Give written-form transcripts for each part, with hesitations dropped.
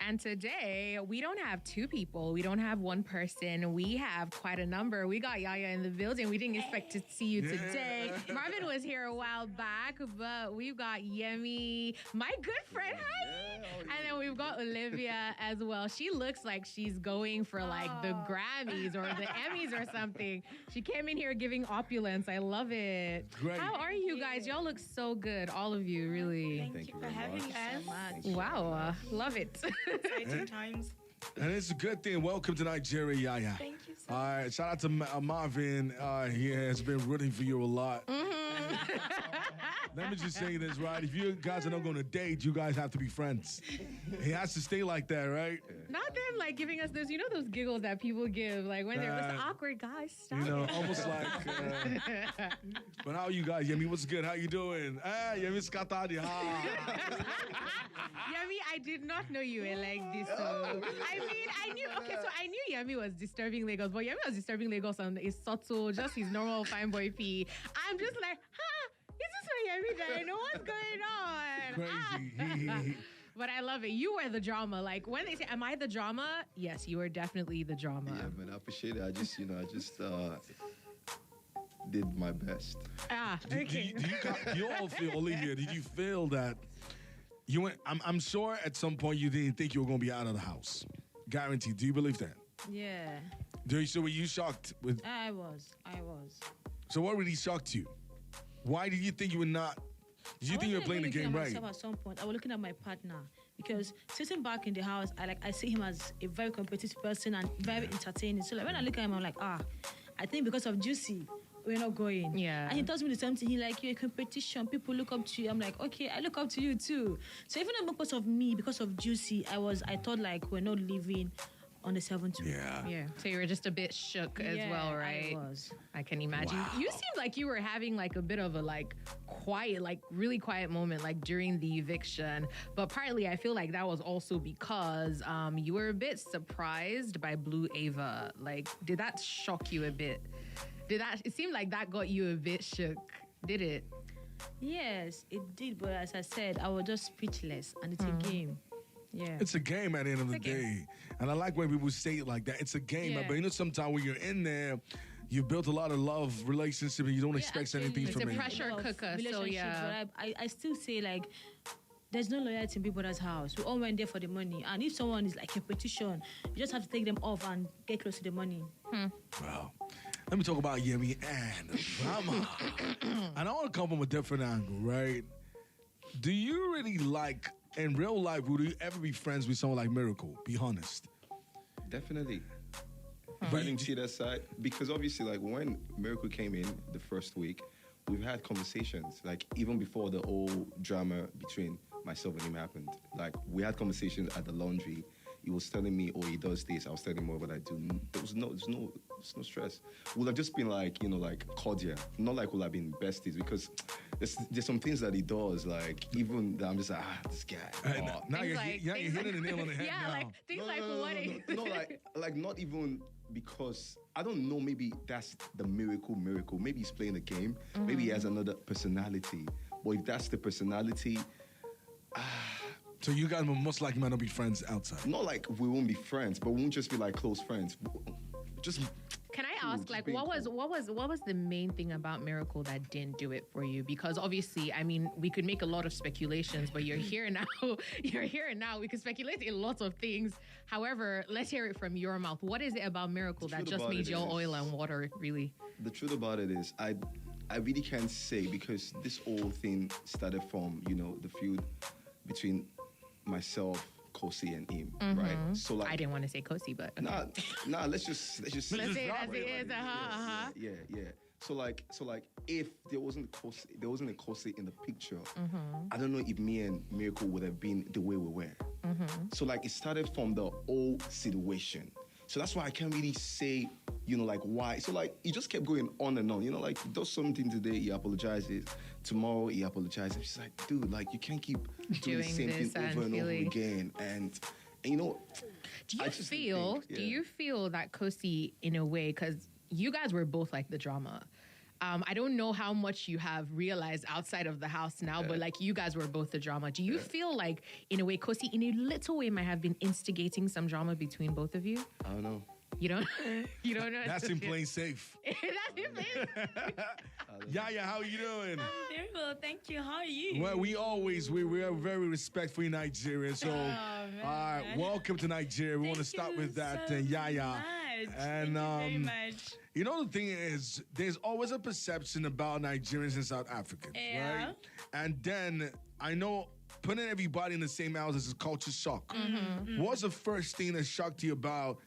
And today, we don't have two people. We don't have one person. We have quite a number. We got Yaya in the building. We didn't expect to see you today. Marvin was here a while back, but we've got Yemi, my good friend. Hi. And then we've got Olivia as well. She looks like she's going for like the Grammys or the Emmys or something. She came in here giving opulence. I love it. Great. How are you guys? Y'all look so good. All of you, really. Thank you for having us so much. Wow. Love it. Exciting times. And it's a good thing. Welcome to Nigeria Yaya. Thank you so All right, shout out to Mavin. He has been rooting for you a lot. Let me just say this, right? If you guys are not going to date, you guys have to be friends. He has to stay like that, right? Not them like giving us those, those giggles that people give, like when they're this awkward, guys, stop. Almost like. But how are you guys? Yemi, what's good? How you doing? Yemi Skatadi. Yemi, I did not know you were like this. So. I knew Yemi was disturbing Lagos, but Yemi was disturbing Lagos on his subtle, just his normal fine boy P. I'm just like, is this my Yemi guy? I know what's going on. Crazy. But I love it. You were the drama. Like when they say, "Am I the drama?" Yes, you are definitely the drama. Yeah, man, I appreciate it. I just did my best. Okay. Do you all feel, Olivia? Did you feel that you went? I'm sure at some point you didn't think you were going to be out of the house. Guaranteed. Do you believe that? Yeah. So were you shocked with? I was. So what really shocked you? Why did you think you were not? Did you think you were playing the game right? At some point, I was looking at my partner because sitting back in the house, I see him as a very competitive person and very entertaining. So like when I look at him, I'm like, I think because of Juicy, we're not going. Yeah. And he tells me the same thing. He like, you're a competition. People look up to you. I'm like, okay, I look up to you too. So even because of me, because of Juicy, I thought like we're not living on the 7th. Yeah. So you were just a bit shook as well, right? I was. I can imagine. Wow. You seemed like you were having like a bit of a like quiet, like really quiet moment like during the eviction. But partly I feel like that was also because you were a bit surprised by Blue Ava. Like, did that shock you a bit? It seemed like that got you a bit shook, did it? Yes, it did. But as I said, I was just speechless and it's a game. Yeah. It's a game at the end of the day. And I like when people say it like that. It's a game. Yeah. But sometimes when you're in there, you built a lot of love, relationship, and you don't expect anything It's from a it. pressure cooker. So yeah. But I still say like, there's no loyalty in Big Brother's house. We all went there for the money. And if someone is like a petition, you just have to take them off and get close to the money. Well, let me talk about Yemi and drama. And I want to come from a different angle, right? Do you really like, in real life, would you ever be friends with someone like Miracle? Be honest. Definitely. But I didn't see that side because obviously, like when Miracle came in the first week, we've had conversations. Like even before the whole drama between myself and him happened, like we had conversations at the laundry. He was telling me, "Oh, he does this." I was telling him what I do. There's no stress. Would have just been like, like cordial, not like would have been besties because there's some things that he does, like even that I'm just like, this guy. Now you're hitting the nail on the head. Yeah, now. like things like what? No, like not even because I don't know. Maybe that's the miracle. Maybe he's playing a game. Maybe he has another personality. But if that's the personality. So you guys most likely might not be friends outside. Not like we won't be friends, but we won't just be like close friends. Just. Can I ask, like, what was the main thing about Miracle that didn't do it for you? Because obviously, I mean, we could make a lot of speculations, but you're here now. We could speculate in lots of things. However, let's hear it from your mouth. What is it about Miracle that just made you oil and water, really? The truth about it is, I really can't say because this whole thing started from, the feud between myself, Kosi and him, right? So like I didn't want to say Kosi, but okay. nah. Let's just say it as it is. Yeah. So like, if there wasn't a Kosi in the picture, I don't know if me and Miracle would have been the way we were. So like, it started from the old situation. So that's why I can't really say, like why. So like, he just kept going on and on. Like, he does something today, he apologizes. Tomorrow, he apologizes. She's like, dude, like, you can't keep doing the same thing over and over again. And do you feel that Kosi, in a way, because you guys were both like the drama, I don't know how much you have realized outside of the house now, but like you guys were both the drama. Do you feel like, in a way, Kosi, in a little way, might have been instigating some drama between both of you? I don't know. You don't. You don't know. That's in plain safe. That's in plain. Yaya, how are you doing? I'm very well, thank you. How are you? Well, we are very respectful in Nigeria. So, welcome to Nigeria. We want to start with that, Yaya. Much. And Thank you very much. you know, the thing is, there's always a perception about Nigerians and South Africans, Yeah. right? And then I know putting everybody in the same house is a culture shock. What's the first thing that shocked you about,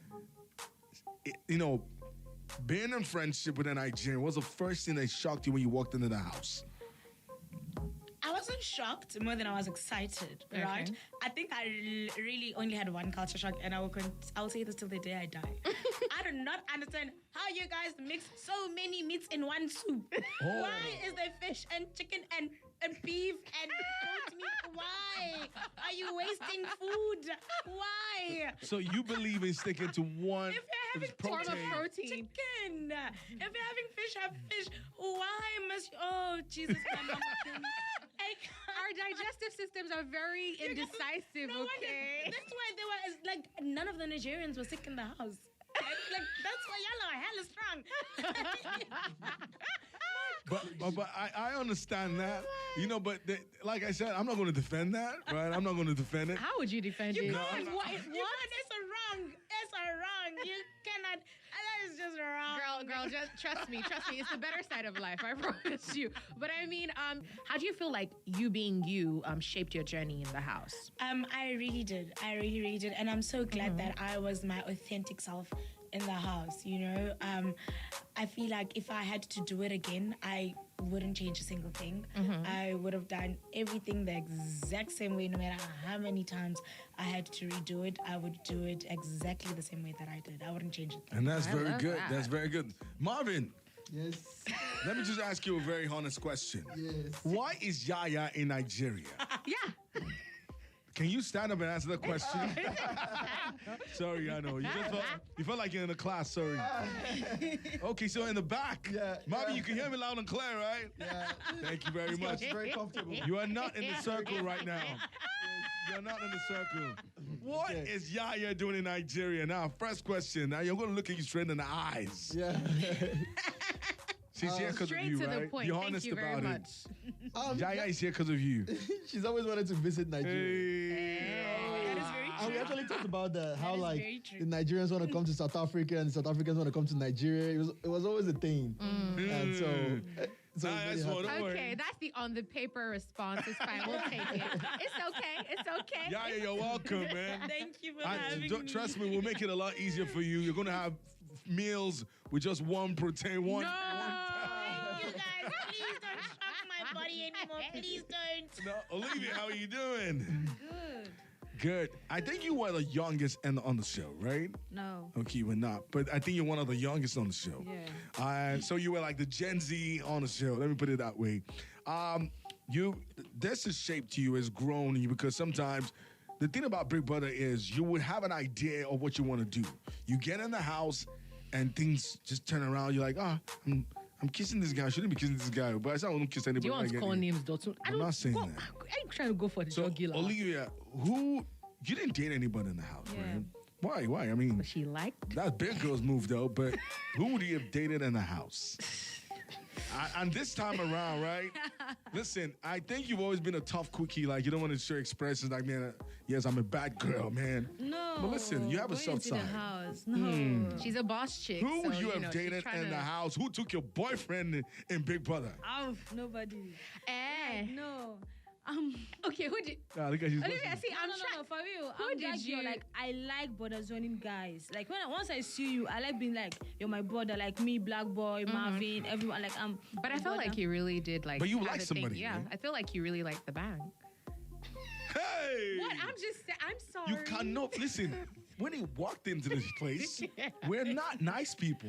you know, being in friendship with a Nigerian? What's the first thing that shocked you when you walked into the house? I wasn't shocked more than I was excited, right? Okay. I think I really only had one culture shock, and I'll say this till the day I die. I do not understand how you guys mix so many meats in one soup. Why is there fish and chicken and beef and goat meat? Why? Are you wasting food? Why? So you believe in sticking to one If you're having Form of protein? protein. chicken. If you're having fish, have fish. Why must you? Oh, Jesus, my mama. Our digestive systems are very indecisive. No wonder. Okay. That's why they were like none of the Nigerians were sick in the house. Like that's why y'all are hella strong. But I understand that, you know. But like I said, I'm not going to defend that, right? I'm not going to defend it. How would you defend it? Guys, what? It's wrong. It's wrong. You cannot. That is just wrong. Girl, just trust me. It's the better side of life. I promise you. But I mean, how do you feel like you being you shaped your journey in the house? I really did. I really did, and I'm so glad that I was my authentic self in the house. You know, I feel like if I had to do it again, I wouldn't change a single thing. I would have done everything the exact same way, no matter how many times I had to redo it. I would do it exactly the same way that I did. I wouldn't change it. And that's I very love good. that. That's very good. Marvin, Yes. let me just ask you a very honest question. Yes. Why is Yaya in Nigeria? Yeah. Can you stand up and answer the question? Sorry, I know. You felt like you're in a class, sorry. Okay, so in the back. Yeah, Marvin, yeah. you can hear me loud and clear, right? Yeah. Thank you very much. It's very comfortable. You are not in the circle right now. You're not in the circle. What is Yaya doing in Nigeria? Now, first question. Now, you're going to look at you straight in the eyes. Yeah. She's here because of Straight you, to right? the point. You're Thank honest you very about much. it. Yaya is here because of you. She's always wanted to visit Nigeria. Hey. That is very true. And we actually talked about how is like very true. the Nigerians want to come to South Africa and the South Africans want to come to Nigeria. It was always a thing. And so Nah, it's that's really what- happy. Don't worry. Okay, that's the on the paper response. It's fine. We'll take it. It's okay. Yaya, you're welcome, man. Thank you for having me. Trust me, we'll make it a lot easier for you. You're going to have meals with just one protein, one. No. You guys, please don't shock my body anymore. Please don't. No, Olivia, how are you doing? Good. Good. I think you were the youngest on the show, right? No. Okay, you were not. But I think you're one of the youngest on the show. Yeah. So you were like the Gen Z on the show. Let me put it that way. This has shaped you, has grown you, because sometimes the thing about Big Brother is you would have an idea of what you want to do. You get in the house and things just turn around. You're like, I'm kissing this guy. I shouldn't be kissing this guy. But I said I won't kiss anybody. Do you want to call names, Do2dtun? I'm not saying that. I'm trying to go for the So, jugular. Olivia, you didn't date anybody in the house, Yeah. right? Why? I mean, But she liked. that's big girl's move, though. But who would you have dated in the house? And this time around, right? Listen, I think you've always been a tough cookie. Like, you don't want to show expressions like, man, yes, I'm a bad girl, man. No. But listen, you have a Going soft into the side. house. No. She's a boss chick. Who would so, you have know, she's dated trying in the to- house? Who took your boyfriend in Big Brother? Oh, nobody. Eh. No. Okay, who did? Look at you. Olivia, see, I'm no, trying. for real. Who I'm did that you- girl, like, I like border zoning guys. Like, once I see you, I like being like, you're my brother, like me, Black Boy, Mavin, everyone. Like, I'm. But I felt like you really did like. But you have like a thing. somebody, Yeah, right? I feel like you really like the bang. Hey! What? I'm sorry. You cannot listen. When he walked into this place, we're not nice people.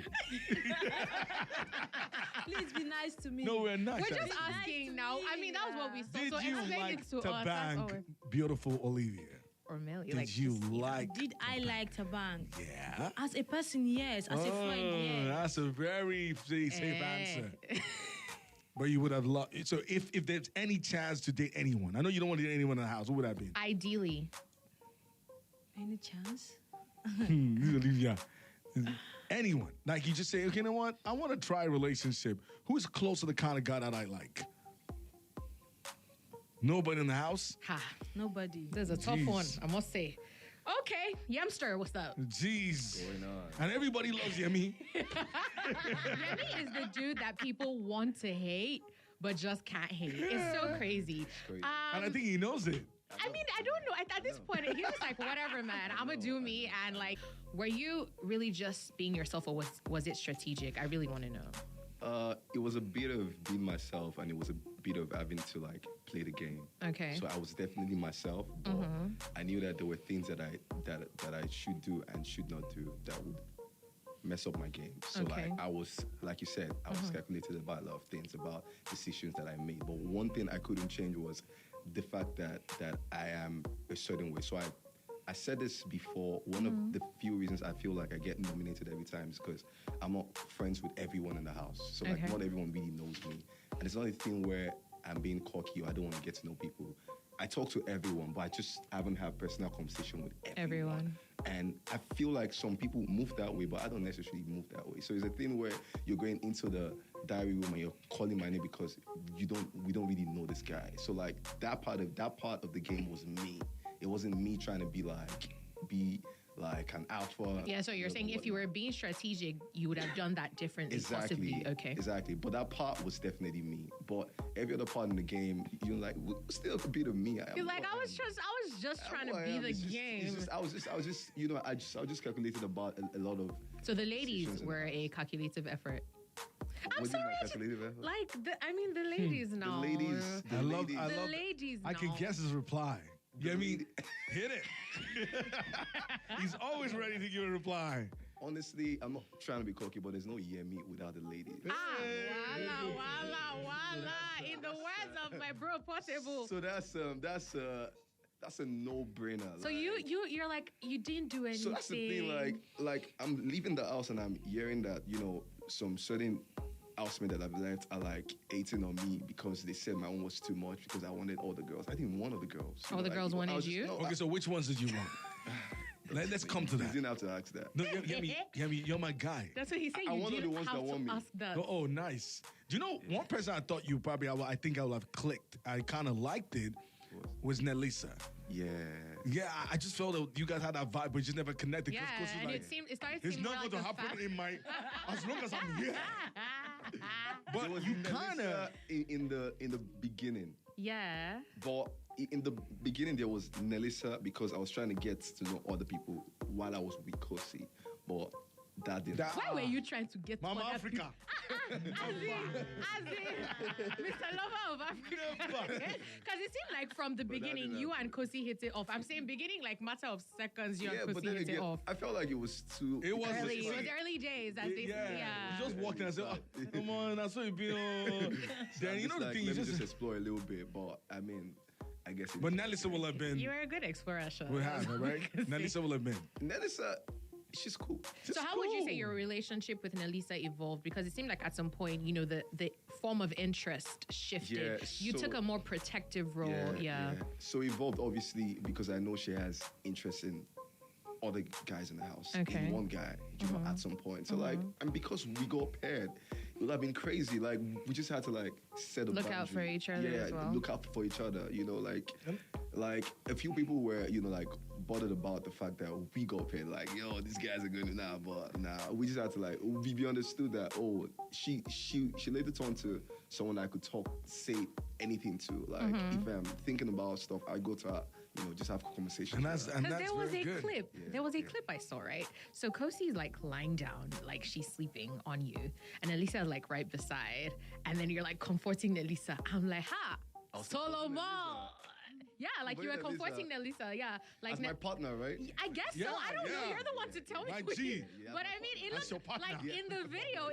Please be nice to me. No, we're not. We're just nice. asking now. I mean, that was what we saw. Did so you explain like it to to us. bang beautiful Olivia? or Millie? Did you like? Did I like Tabang? Yeah. As a person, yes. As a friend, yes. That's a very safe answer. But you would have loved. So if there's any chance to date anyone, I know you don't want to date anyone in the house. Who would that be? Ideally. Any chance? Olivia. Anyone. Like you just say, okay, you know what? I want to try a relationship. Who's close to the kind of guy that I like? Nobody in the house? Ha. Nobody. There's a tough Jeez. one, I must say. Okay, Yemster, what's up? Jeez. Going on. And everybody loves Yemi. Yemi is the dude that people want to hate, but just can't hate. It's so crazy. crazy. And I think he knows it. I mean, I don't know. At this point, he's just like, whatever, man. I'm going to do me. And like, were you really just being yourself or was it strategic? I really want to know. It was a bit of being myself, and it was a bit of having to like play the game. Okay. So I was definitely myself, but I knew that there were things that I should do and should not do that would mess up my game. So Okay. like I was, like you said, I was calculated about a lot of things, about decisions that I made. But one thing I couldn't change was the fact that I am a certain way. So I said this before. One of the few reasons I feel like I get nominated every time is because I'm not friends with everyone in the house. So like Okay. not everyone really knows me. And it's not a thing where I'm being cocky or I don't want to get to know people. I talk to everyone, but I just haven't had personal conversation with everyone. And I feel like some people move that way, but I don't necessarily move that way. So it's a thing where you're going into the diary room and you're calling my name because we don't really know this guy. So like that part of the game was me. It wasn't me trying to be like an alpha. Yeah, so you're saying if you were being strategic, you would have done that differently, possibly. Okay. Exactly. But that part was definitely me. But every other part in the game, you're like, still a bit of me. You're like, I was just trying to be the game. I was just, you know, I just calculated about a lot of. So the ladies decisions in were the a calculative effort. I'm What do you mean sorry. by calculative effort? Like, the ladies The now. ladies. I love The ladies I can know. guess his reply. Yeah, I mean, hit it. He's always ready to give a reply. Honestly, I'm not trying to be cocky, but there's no Yemi without the ladies. Wala. In the words of my bro Portable. So that's a no-brainer. So you're like, you didn't do anything. So that's the thing, like I'm leaving the house and I'm hearing that, you know, some certain housemates that I've left are like hating on me because they said my own was too much because I wanted all the girls. I think one of the girls. All the girls wanted you? Okay, so which ones did you want? Let's come to You that. didn't have to ask that. No, Yemi, you're my guy. That's what he said. I You wanted the didn't ones have that to want me. ask that. Oh, nice. Do you know one person I thought you probably, I think I would have clicked. I kind of liked it. Was Nelisa. Yeah. Yeah, I just felt that you guys had that vibe, but you just never connected. Yeah, Coach was and like, it started it's seeming not like going to a happen fa- in my, as long as I'm here. There But was you Melissa kind of, in the beginning. Yeah. But in the beginning, there was Nelisa because I was trying to get to know other people while I was with Kosi. But that didn't. Why were you trying to get Mama to other Africa. Mr. Lover of Africa. Because it seemed like from the beginning, didn't you happen. and Kosi hit it off. I'm saying beginning, like matter of seconds, you Yeah, and but Kosi then hit it again, off. I felt like it was too. It was Early, just it was like- early days, as they say. Yeah. You just walked in and said, oh, come on, that's what you be on. Then you know the thing, you let me just just, explore a little bit. But I mean, I guess. but Nelisa will have been, You were a good explorer, Sean. we have, right? Nelisa will have been. Nelisa, she's cool. So how would you say your relationship with Nelisa evolved? Because it seemed like at some point, you know, the form of interest shifted. Yeah, You so- took a more protective role. Yeah. So evolved, obviously, because I know she has interest in other guys in the house. Okay. In one guy, you know, at some point. So like, and because we got paired, it would have been crazy. Like, we just had to like set a Look out boundary. for each other yeah, as well. look out for each other. You know, like a few people were, you know, like bothered about the fact that we got paired. Like, yo, these guys are going to now, but nah, we just had to like, we understood that. Oh, she later turned to someone I could say anything to. Like, if I'm thinking about stuff, I go to her. You know, just have a conversation. And with that's, her. and Because that's there was very a good. clip. Yeah, There was a clip I saw, right? So Kosi's like lying down, like she's sleeping on you. And Elisa is like right beside. And then you're like comforting Elisa. I'm like, ha, Solomon. Yeah, like you were Comforting comforting Elisa. Yeah. Like As my partner, right? I guess Yeah, so. I don't know. yeah. You're the one to tell me. My what G. you- But I mean, it That's your looked partner. like in the video,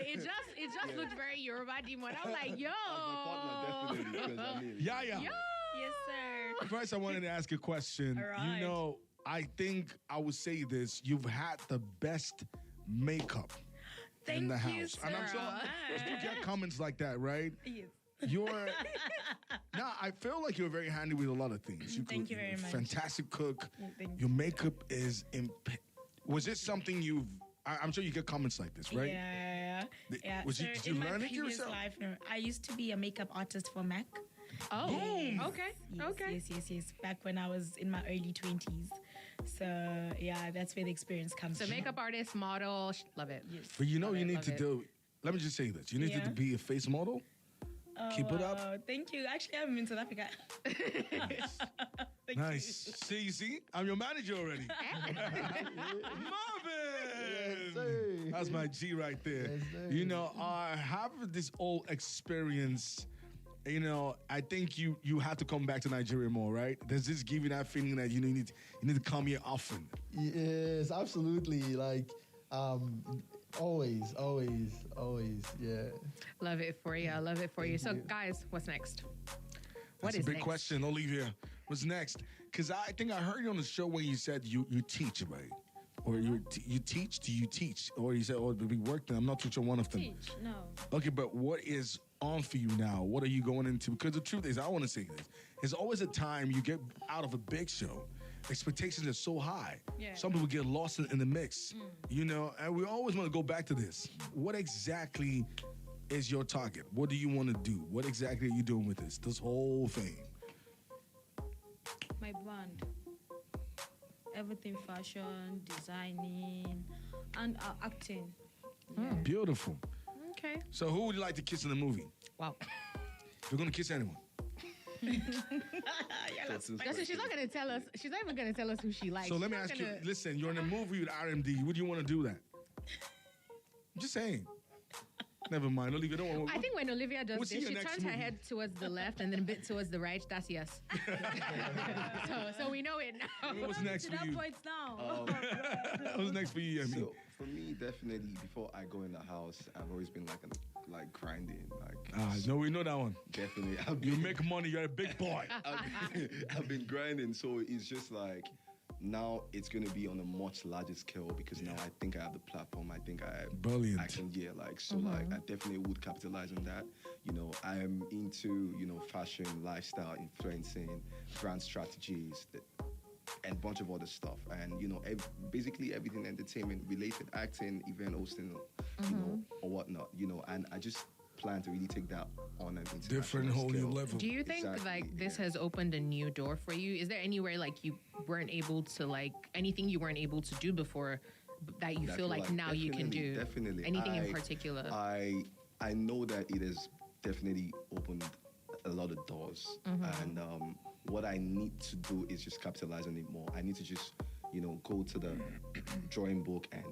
it just looked very Yoruba demon. I'm like, yo. As my partner, definitely. Because I mean, Yaya. Yo. Yes, sir. First, I wanted to ask a question. All right. You know, I think I would say this. You've had the best makeup in the Thank you house. And I'm so sure much. you get comments like that, right? Yes. You're now. I feel like you're very handy with a lot of things. Thank you very you're a much. Fantastic cook. Thank Your makeup is. Was it something you've? I'm sure you get comments like this, right? Yeah. Did you in my learn it previous yourself? life, no, I used to be a makeup artist for Mac. Oh, Boom. okay. Yes. Back when I was in my early 20s. So, yeah, that's where the experience comes So from. makeup artist, model, love it. Yes. But you know, Love you it, need love to it. do. Let me just say this: you need to Yeah. be a face model. Keep it up. Oh, thank you. Actually, I'm in South Africa. Thank Nice. See, I'm your manager already. Mavin! sir. That's my G right there. Yes, sir. You know, having this old experience, you know, I think you have to come back to Nigeria more, right? Does this give you that feeling that you need to come here often? Yes, absolutely. Like, always, yeah. Love it for you. Love it for you. So, you. guys, what's next? What That's is a big next? question, Olivia. What's next? Because I think I heard you on the show when you said you teach, right? Or you teach? Do you teach? Or you said, we work them. I'm not too sure one of them. Teach. No. Okay, but what is on for you now? What are you going into? Because the truth is, I want to say this. There's always a time you get out of a big show. Expectations are so high. Yeah. Some people get lost in the mix, you know, and we always want to go back to this. What exactly is your target? What do you want to do? What exactly are you doing with this whole thing? My brand. Everything fashion, designing, and acting. Beautiful. Okay. So who would you like to kiss in the movie? Wow. If you're going to kiss anyone. That's Listen, she's not going to tell us. She's not even going to tell us who she likes. So let me She's not ask you, gonna- listen, you're in a movie with RMD. Would you want to do that? I'm just saying. Never mind. Olivia, don't worry. I think when Olivia does We'll see this, you she next turns her movie. head towards the left and then a bit towards the right. That's yes. so we know it now. What's next To for that you? point now. What's next for you, Yemi? So for me, definitely, before I go in the house, I've always been like grinding, No, we know that one. definitely. You make money. You're a big boy. I've been grinding, so it's just like now it's going to be on a much larger scale because now I think I have the platform. I think Brilliant. I can, like I definitely would capitalize on that. You know, I am into, you know, fashion, lifestyle, influencing, brand strategies, and a bunch of other stuff. And, you know, basically everything entertainment related, acting, event hosting, you know, or whatnot, you know, and I just plan to really take that on an international Different whole new scale. level. Do you think Exactly, like this yeah. has opened a new door for you? Is there anywhere like you weren't able to like anything you weren't able to do before that you I feel like now you can do? Definitely. Anything in particular? I know that it has definitely opened a lot of doors, Mm-hmm. and what I need to do is just capitalize on it more. I need to just, you know, go to the drawing book and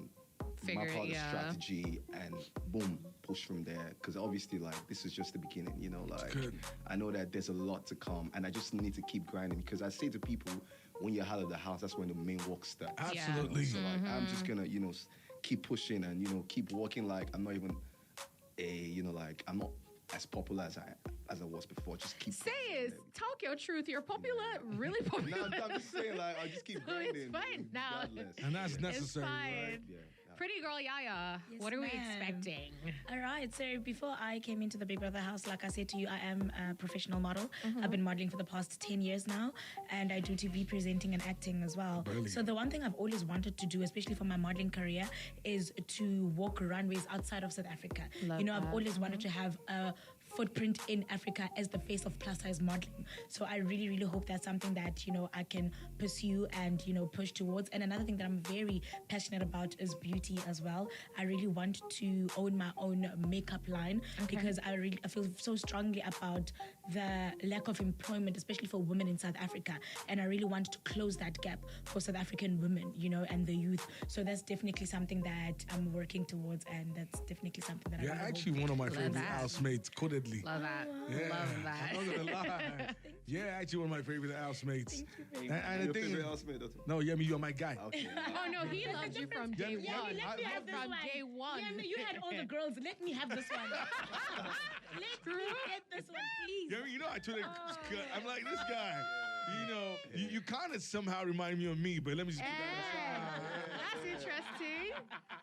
Figure map it, out the yeah. strategy and boom, push from there. Because obviously, like, this is just the beginning, you know, like, Good. I know that there's a lot to come and I just need to keep grinding because I say to people, when you're out of the house, that's when the main work starts. Absolutely. So like, I'm Mm-hmm. just gonna, you know, keep pushing and, you know, keep working like I'm not even you know, like I'm not as popular as I was before. Just keep Say grinding. it. Talk your truth. You're popular, really popular. No, I'm just saying, like, I'll just keep So it's grinding. fine now. regardless. And that's It's necessary, fine. right? Yeah. Pretty girl Yaya, Yes, what are we ma'am. expecting? All right. So before I came into the Big Brother house, like I said to you, I am a professional model. Mm-hmm. I've been modeling for the past 10 years now, and I do TV presenting and acting as well. Brilliant. So the one thing I've always wanted to do, especially for my modeling career, is to walk runways outside of South Africa. Love you know, I've that. always wanted to have a footprint in Africa as the face of plus size modeling. So I really, really hope that's something that, you know, I can pursue and, you know, push towards. And another thing that I'm very passionate about is beauty as well. I really want to own my own makeup line because I feel so strongly about the lack of employment, especially for women in South Africa. And I really want to close that gap for South African women, you know, and the youth. So that's definitely something that I'm working towards, and that's definitely something that I You're really actually hope. one of my Love favorite that. housemates, codedly. Love that. Yeah. Love I'm that. not gonna lie. You're actually one of my favorite housemates. Thank you very And Your the thing favorite is, housemate, that's no, Yemi, you're my guy. okay. Oh no, he loves you from day Yeah, one. let me have this From one. day one. Yeah, you had all the girls. Let me have this one. Let me get this one, please. Yemi, you know I told him, I'm like, this guy. You know, you kind of somehow remind me of me, but let me just put that That's interesting.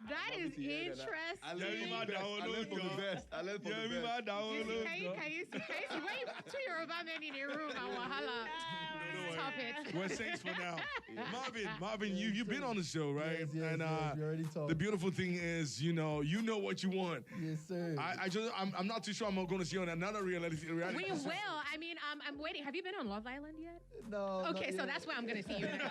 That is interesting. I learned from the best. I learned from the best. Can you see? Why you two Yoruba men in a room and wahala? Stop it. We're saints for now. Marvin, you've been on the show, right? Yes, and we already talked. the beautiful thing is, you know what you want. Yes, sir. I'm not too sure I'm going to see you on another reality We show. will. I mean, I'm waiting. Have you been on Love Island yet? No. Okay, so that's where I'm going to see you next.